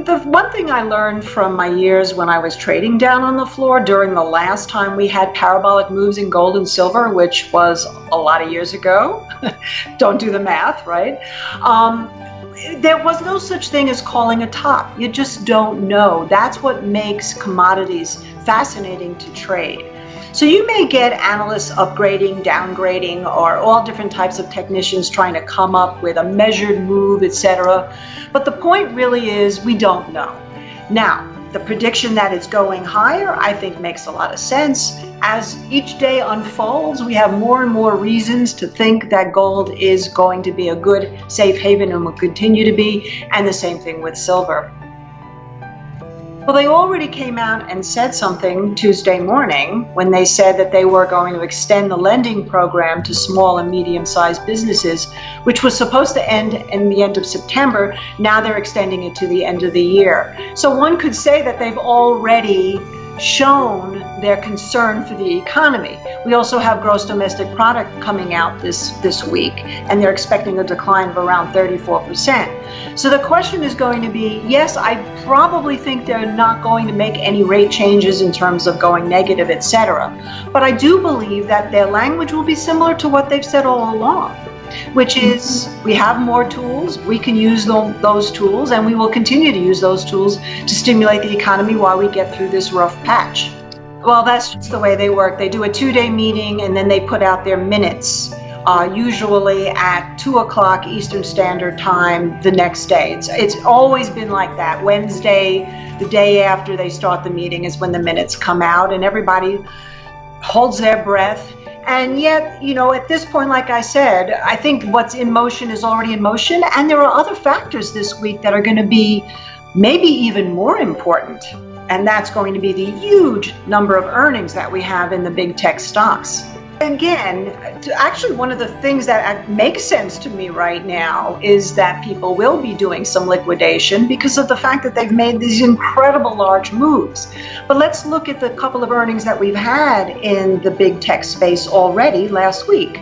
The one thing I learned from my years when I was trading down on the floor during the last time we had parabolic moves in gold and silver, which was a lot of years ago, don't do the math, right? There was no such thing as calling a top. You just don't know. That's what makes commodities fascinating to trade. So you may get analysts upgrading, downgrading, or all different types of technicians trying to come up with a measured move, etc. But the point really is we don't know. Now, the prediction that it's going higher, I think, makes a lot of sense. As each day unfolds, we have more and more reasons to think that gold is going to be a good safe haven and will continue to be, and the same thing with silver. Well, they already came out and said something Tuesday morning when they said that they were going to extend the lending program to small and medium-sized businesses, which was supposed to end in the end of September. Now they're extending it to the end of the year. So one could say that they've already shown their concern for the economy. We also have gross domestic product coming out this week, and they're expecting a decline of around 34%. So the question is going to be, yes, I probably think they're not going to make any rate changes in terms of going negative, etc. But I do believe that their language will be similar to what they've said all along, which is we have more tools, we can use those tools, and we will continue to use those tools to stimulate the economy while we get through this rough patch. Well, that's just the way they work. They do a 2-day meeting and then they put out their minutes, usually at 2 o'clock Eastern Standard Time the next day. It's always been like that. Wednesday, the day after they start the meeting, is when the minutes come out, and everybody holds their breath. And yet, at this point, like I said, I think what's in motion is already in motion. And there are other factors this week that are going to be maybe even more important. And that's going to be the huge number of earnings that we have in the big tech stocks. Again, actually, one of the things that makes sense to me right now is that people will be doing some liquidation because of the fact that they've made these incredible large moves. But let's look at the couple of earnings that we've had in the big tech space already last week.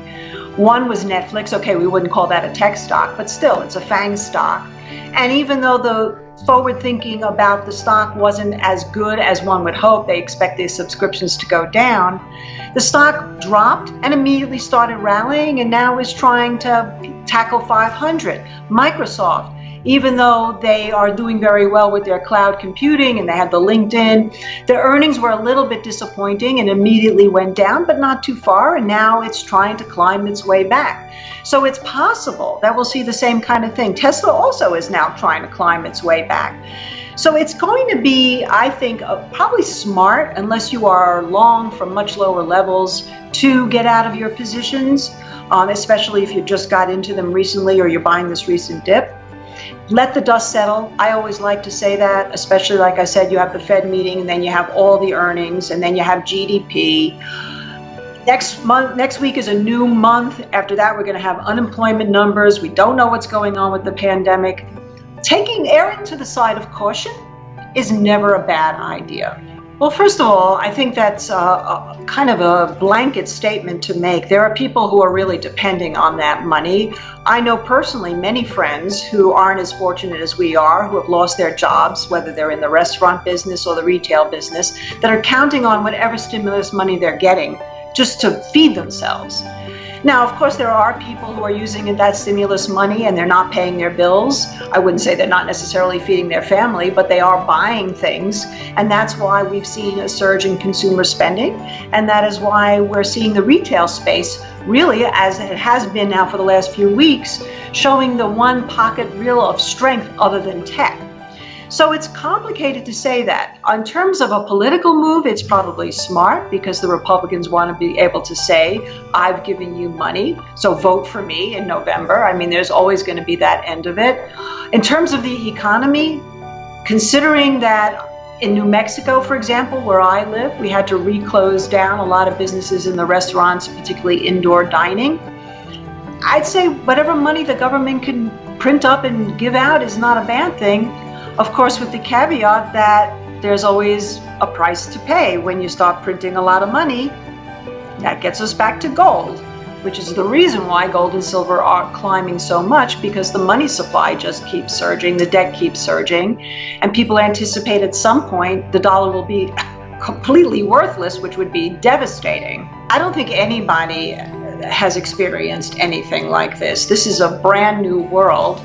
One was Netflix. Okay, we wouldn't call that a tech stock, but still, it's a FANG stock. And even though the forward thinking about the stock wasn't as good as one would hope, they expect their subscriptions to go down, the stock dropped and immediately started rallying and now is trying to tackle 500. Microsoft, even though they are doing very well with their cloud computing and they had the LinkedIn, their earnings were a little bit disappointing and immediately went down, but not too far, and now it's trying to climb its way back. So it's possible that we'll see the same kind of thing. Tesla also is now trying to climb its way back. So it's going to be, I think, probably smart, unless you are long from much lower levels, to get out of your positions, especially if you just got into them recently or you're buying this recent dip. Let the dust settle. I always like to say that, especially, like I said, you have the Fed meeting and then you have all the earnings and then you have GDP. Next week is a new month. After that, we're going to have unemployment numbers. We don't know what's going on with the pandemic. Erring to the side of caution is never a bad idea. Well, first of all, I think that's a kind of a blanket statement to make. There are people who are really depending on that money. I know personally many friends who aren't as fortunate as we are, who have lost their jobs, whether they're in the restaurant business or the retail business, that are counting on whatever stimulus money they're getting just to feed themselves. Now, of course, there are people who are using that stimulus money and they're not paying their bills. I wouldn't say they're not necessarily feeding their family, but they are buying things. And that's why we've seen a surge in consumer spending. And that is why we're seeing the retail space really, as it has been now for the last few weeks, showing the one pocket reel of strength other than tech. So it's complicated to say that. In terms of a political move, it's probably smart because the Republicans want to be able to say, I've given you money, so vote for me in November. I mean, there's always going to be that end of it. In terms of the economy, considering that in New Mexico, for example, where I live, we had to reclose down a lot of businesses in the restaurants, particularly indoor dining. I'd say whatever money the government can print up and give out is not a bad thing. Of course, with the caveat that there's always a price to pay when you start printing a lot of money. That gets us back to gold. which is the reason why gold and silver are climbing so much, because the money supply just keeps surging, the debt keeps surging, and people anticipate at some point the dollar will be completely worthless, which would be devastating. I don't think anybody has experienced anything like this. This is a brand new world,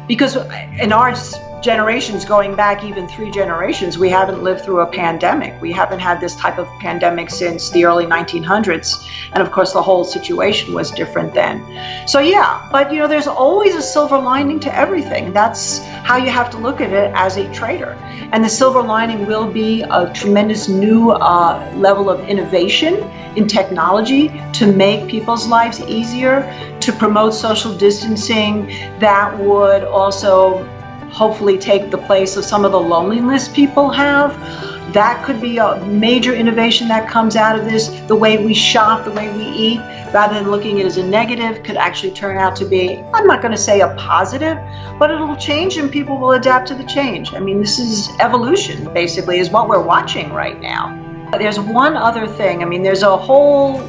because in our generations, going back even 3 generations, we haven't lived through a pandemic. We haven't had this type of pandemic since the early 1900s. And of course, the whole situation was different then. So yeah, but there's always a silver lining to everything. That's how you have to look at it as a trader. And the silver lining will be a tremendous new level of innovation in technology to make people's lives easier, to promote social distancing that would also hopefully take the place of some of the loneliness people have. That could be a major innovation that comes out of this. The way we shop, the way we eat, rather than looking at it as a negative, could actually turn out to be, I'm not going to say a positive, but it'll change and people will adapt to the change. I mean, this is evolution, basically, is what we're watching right now. There's one other thing. I mean, there's a whole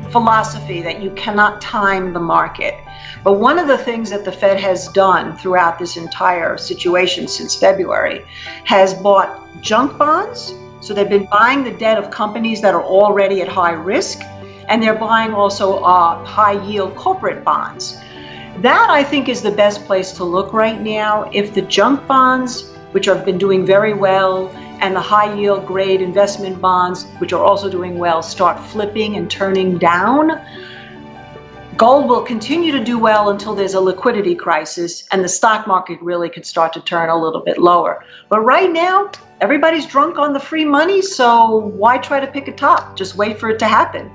philosophy that you cannot time the market. But one of the things that the Fed has done throughout this entire situation since February has bought junk bonds. So they've been buying the debt of companies that are already at high risk, and they're buying also high yield corporate bonds. That, I think, is the best place to look right now. If the junk bonds, which have been doing very well, and the high yield grade investment bonds, which are also doing well, start flipping and turning down, gold will continue to do well until there's a liquidity crisis and the stock market really could start to turn a little bit lower. But right now, everybody's drunk on the free money, so why try to pick a top? Just wait for it to happen.